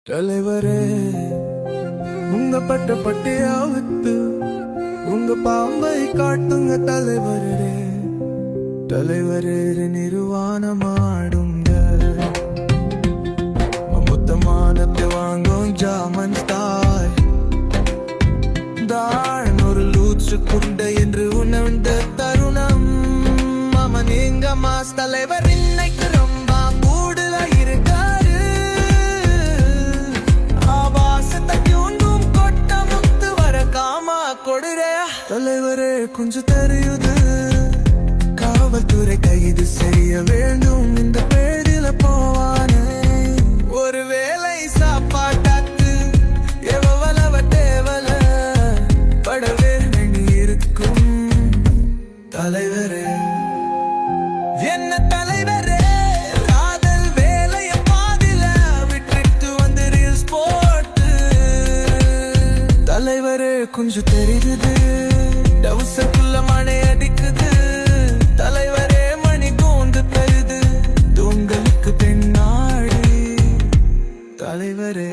தலைவரே உங்க பட்டையா வித்து உங்க பாம்பை காட்டுங்க தலைவரே. தலைவரே நிர்வாணமாடுங்க மொத்தமானத்தை வாங்கும் ஜாமன் தாய் தான் ஒரு லூச்சு குண்டை என்று உணர்ந்த தருணம் மாமா நீங்க மாஸ் தலைவர் இன்னைக்கு ரொம்ப மூடுல இருக்காரு. ஆபாசத்தை தூண்டும் கொட்ட முத்து வர காமா கொடுறே. தலைவரே கொஞ்சம் தெரியுது காவல்துறை கைது செய்ய வேண்டும் இந்த பேரில போவானே. ஒரு வேளை சாப்பாட்டாத்து எவ்வளவு தேவல படவே வேண்டி இருக்கும். தலைவரே என்ன தலைவரே காதல் வேலைய பாதில விட்டுட்டு வந்து ரீல்ஸ் போட்டு. தலைவரே கொஞ்சம் தெரியுது டவுசக்குள்ள மழை அடிக்குது. தலைவரே மணி கூந்து தருது தூங்களுக்கு பின்னாடி. தலைவரே